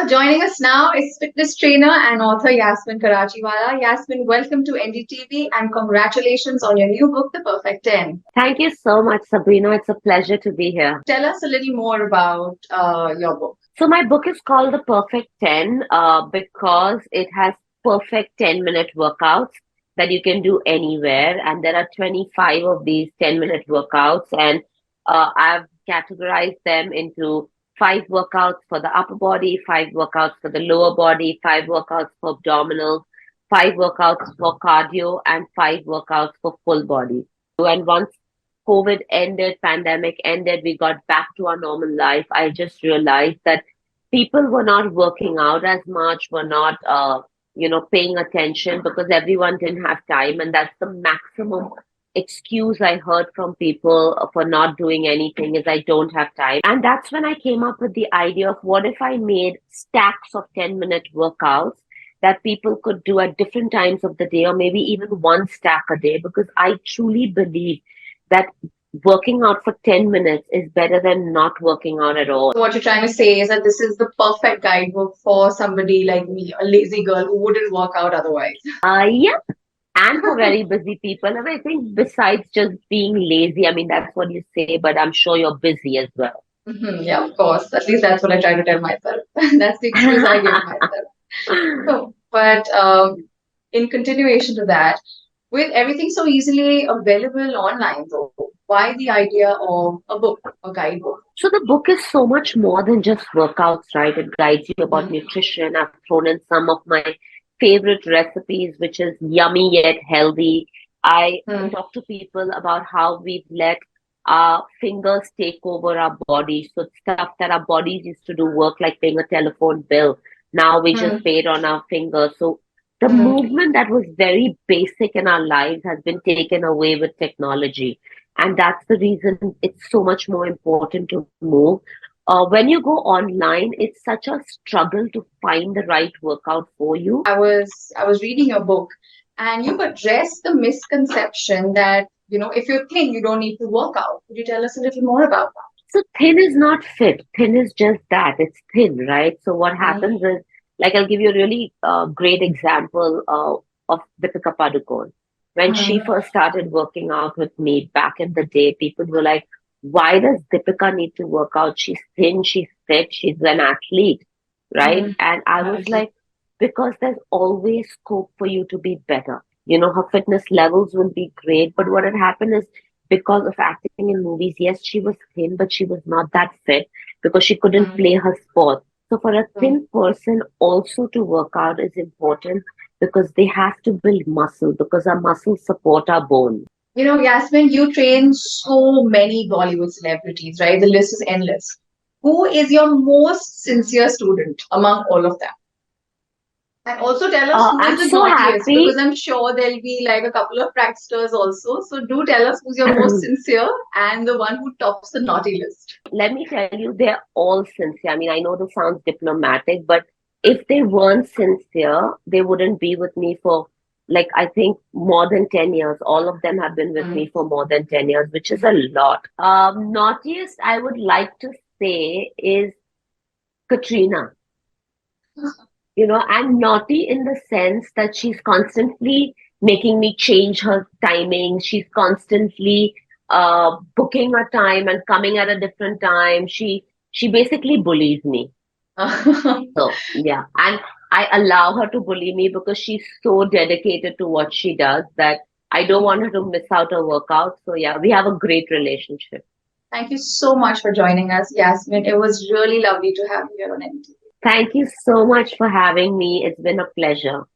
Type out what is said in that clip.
Joining us now is fitness trainer and author Yasmin Karachiwala. Yasmin, welcome to NDTV and congratulations on your new book, The Perfect 10. Thank you so much, Sabrina. It's a pleasure to be here. Tell us a little more about your book. So my book is called The Perfect 10 because it has perfect 10-minute workouts that you can do anywhere. And there are 25 of these 10-minute workouts. And I've categorized them into 5 workouts for the upper body, 5 workouts for the lower body, 5 workouts for abdominals, 5 workouts for cardio, and 5 workouts for full body. And once COVID ended, pandemic ended, we got back to our normal life, I just realized that people were not working out as much, were not, paying attention because everyone didn't have time. And that's the maximum excuse I heard from people for not doing anything is I don't have time. And that's when I came up with the idea of what if I made stacks of 10-minute workouts that people could do at different times of the day, or maybe even one stack a day, because I truly believe that working out for 10 minutes is better than not working out at all. What you're trying to say is that this is the perfect guidebook for somebody like me, a lazy girl who wouldn't work out otherwise. Yeah. And for very busy people. And I think besides just being lazy, I mean, that's what you say, but I'm sure you're busy as well. Yeah, of course. At least that's what I try to tell myself. That's the excuse I give myself. In continuation to that, with everything so easily available online, though, why the idea of a book, a guidebook? So the book is so much more than just workouts, right? It guides you about nutrition. I've thrown in some of my favorite recipes, which is yummy yet healthy. I talk to people about how we've let our fingers take over our bodies. So stuff that our bodies used to do work like paying a telephone bill. Now we just pay it on our fingers. So the movement that was very basic in our lives has been taken away with technology. And that's the reason it's so much more important to move. When you go online, it's such a struggle to find the right workout for you. I was reading your book, and you addressed the misconception that if you're thin, you don't need to work out. Could you tell us a little more about that? So thin is not fit. Thin is just that. It's thin, right? So what happens is, like, I'll give you a really great example of Deepika Padukone. When she first started working out with me back in the day, people were like, why does Deepika need to work out? She's thin, she's fit, she's an athlete, right? And I was like, because there's always scope for you to be better. Her fitness levels will be great, but what had happened is because of acting in movies, yes, she was thin, but she was not that fit because she couldn't play her sport. So for a thin person also to work out is important because they have to build muscle because our muscles support our bones. Yasmin, you train so many Bollywood celebrities, right? The list is endless. Who is your most sincere student among all of them? And also tell us who is the so naughtiest, happy. because I'm sure there'll be like a couple of pranksters also. So do tell us who's your most sincere and the one who tops the naughty list. Let me tell you, they're all sincere. I mean, I know this sounds diplomatic, but if they weren't sincere, they wouldn't be with me for, like, I think more than 10 years. All of them have been with me for more than 10 years, which is a lot. Naughtiest, I would like to say, is Katrina. I'm naughty in the sense that she's constantly making me change her timing. She's constantly booking a time and coming at a different time. She basically bullies me. So yeah, and I allow her to bully me because she's so dedicated to what she does that I don't want her to miss out her workout. So yeah, we have a great relationship. Thank you so much for joining us, Yasmin. It was really lovely to have you here on NDTV. Thank you so much for having me. It's been a pleasure.